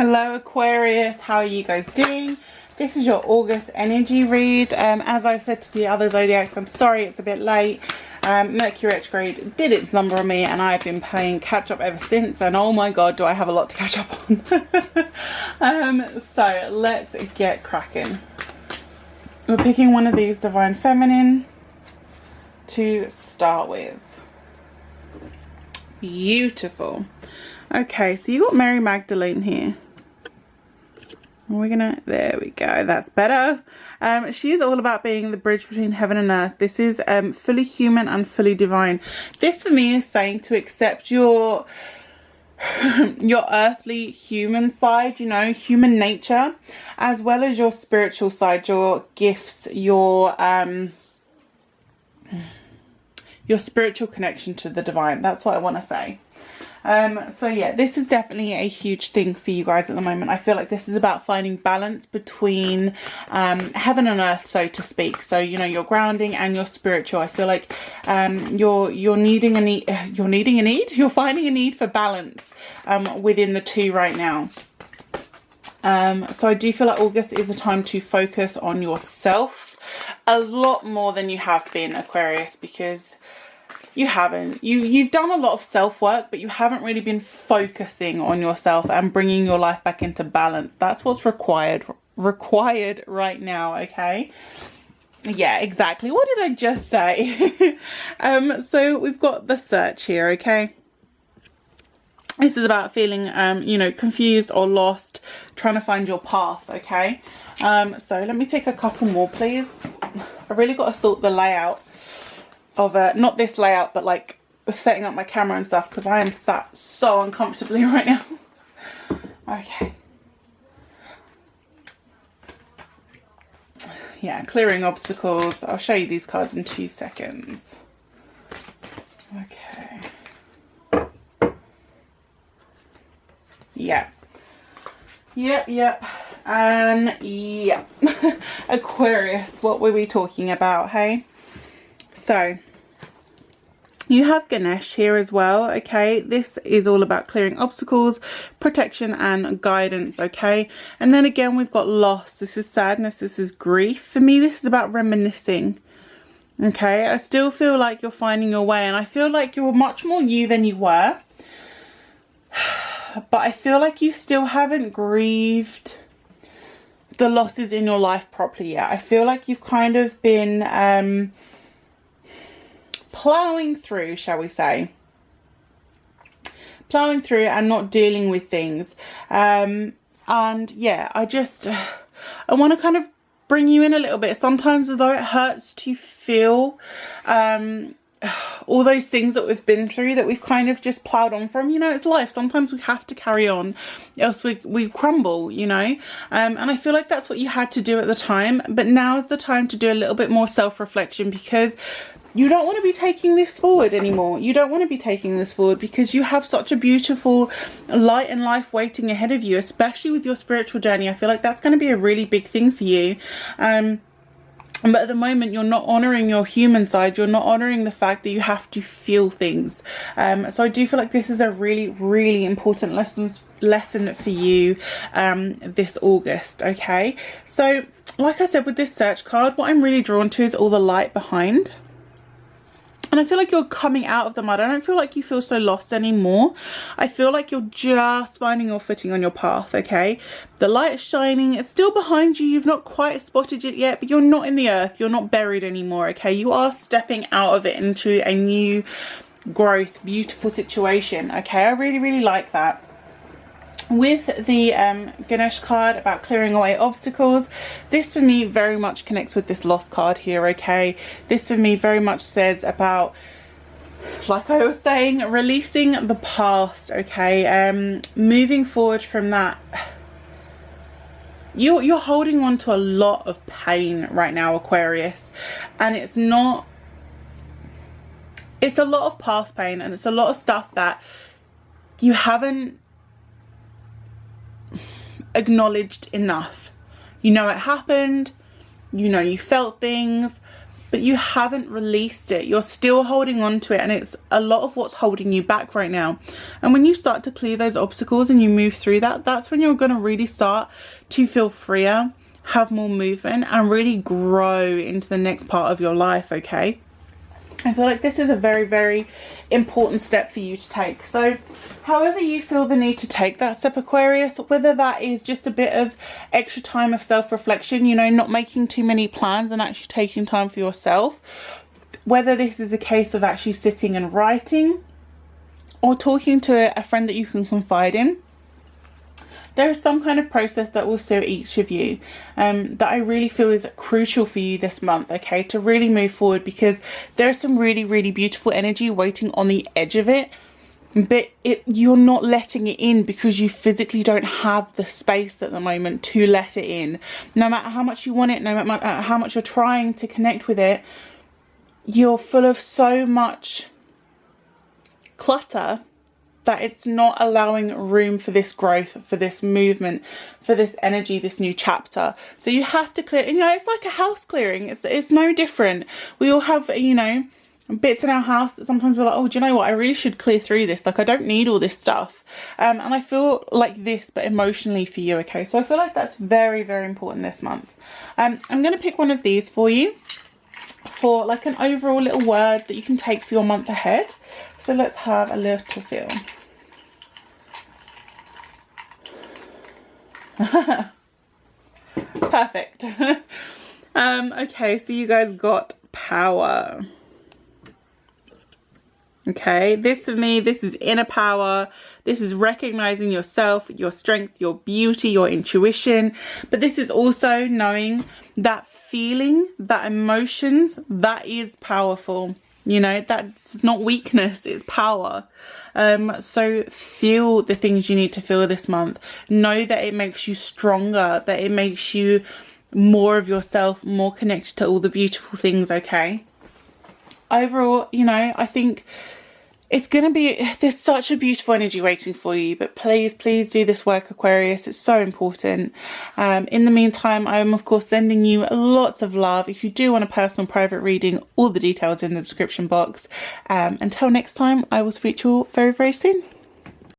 Hello Aquarius, how are you guys doing? This is your August energy read. As I've said to the other zodiacs, I'm sorry it's a bit late. Mercury retrograde did its number on me and I've been playing catch up ever since, and oh my god, do I have a lot to catch up on. So let's get cracking. We're picking one of these Divine Feminine to start with. Beautiful. Okay, so you got Mary Magdalene here. We're gonna, there we go, that's better. She is all about being the bridge between heaven and earth. This is fully human and fully divine. This for me is saying to accept your earthly human side, you know, human nature, as well as your spiritual side, your gifts, your spiritual connection to the divine. That's what I want to say. So yeah, this is definitely a huge thing for you guys at the moment. I feel like this is about finding balance between heaven and earth, so to speak. So, you know, your grounding and your spiritual. I feel like you're needing a need, you're finding a need for balance within the two right now. So I do feel like August is a time to focus on yourself a lot more than you have been, Aquarius, because you've done a lot of self-work, but you haven't really been focusing on yourself and bringing your life back into balance. That's what's required right now. Okay, yeah, exactly. What did I just say? So we've got the search here. Okay, this is about feeling you know, confused or lost, trying to find your path. Okay, so let me pick a couple more, please. I really got to sort the layout of not this layout, but like setting up my camera and stuff, because I am sat so uncomfortably right now. Okay, yeah, clearing obstacles. I'll show you these cards in 2 seconds. Okay, yeah, yep, and yeah. Aquarius, what were we talking about, hey? So you have Ganesh here as well. Okay, this is all about clearing obstacles, protection and guidance. Okay, and then again we've got loss. This is sadness, this is grief. For me, this is about reminiscing. Okay, I still feel like you're finding your way, and I feel like you're much more you than you were, but I feel like you still haven't grieved the losses in your life properly yet. I feel like you've kind of been plowing through, shall we say, plowing through and not dealing with things, and yeah, I want to kind of bring you in a little bit. Sometimes, although it hurts to feel all those things that we've been through, that we've kind of just plowed on from, you know, it's life. Sometimes we have to carry on, else we crumble, you know, and I feel like that's what you had to do at the time, but now is the time to do a little bit more self-reflection, because you don't want to be taking this forward anymore. You don't want to be taking this forward because you have such a beautiful light and life waiting ahead of you, especially with your spiritual journey. I feel like that's going to be a really big thing for you. But at the moment, you're not honouring your human side. You're not honouring the fact that you have to feel things. So I do feel like this is a really, really important lesson for you this August. Okay, so like I said, with this search card, what I'm really drawn to is all the light behind. And I feel like you're coming out of the mud. I don't feel like you feel so lost anymore. I feel like you're just finding your footing on your path, okay? The light is shining. It's still behind you. You've not quite spotted it yet, but you're not in the earth. You're not buried anymore, okay? You are stepping out of it into a new growth, beautiful situation, okay? I really, really like that. With the Ganesh card about clearing away obstacles, this for me very much connects with this lost card here, okay? This for me very much says about, like I was saying, releasing the past, okay? Moving forward from that. You're holding on to a lot of pain right now, Aquarius, and it's a lot of past pain, and it's a lot of stuff that you haven't acknowledged enough. You know it happened, you know you felt things, but you haven't released it. You're still holding on to it, and it's a lot of what's holding you back right now. And when you start to clear those obstacles and you move through that, that's when you're going to really start to feel freer, have more movement, and really grow into the next part of your life, okay? I feel like this is a very, very important step for you to take. So however you feel the need to take that step, Aquarius, whether that is just a bit of extra time of self-reflection, you know, not making too many plans and actually taking time for yourself, whether this is a case of actually sitting and writing or talking to a friend that you can confide in, there is some kind of process that will suit each of you, that I really feel is crucial for you this month, okay, to really move forward, because there's some really, really beautiful energy waiting on the edge of it, but you're not letting it in because you physically don't have the space at the moment to let it in. No matter how much you want it, no matter how much you're trying to connect with it, you're full of so much clutter that it's not allowing room for this growth, for this movement, for this energy, this new chapter. So you have to clear, you know, it's like a house clearing. It's no different. We all have, you know, bits in our house that sometimes we're like, oh, do you know what? I really should clear through this. Like, I don't need all this stuff. And I feel like this, but emotionally for you, okay? So I feel like that's very, very important this month. I'm going to pick one of these for you for like an overall little word that you can take for your month ahead. So let's have a little feel. Perfect. Okay, so you guys got power. Okay, this for me, this is inner power. This is recognizing yourself, your strength, your beauty, your intuition. But this is also knowing that feeling, that emotions, that is powerful. You know, that's not weakness, it's power. So feel the things you need to feel this month. Know that it makes you stronger, that it makes you more of yourself, more connected to all the beautiful things, okay? Overall, you know, I think it's going to be, there's such a beautiful energy waiting for you, but please, please do this work, Aquarius. It's so important. In the meantime, I'm of course sending you lots of love. If you do want a personal private reading, all the details in the description box. Until next time, I will speak to you all very, very soon.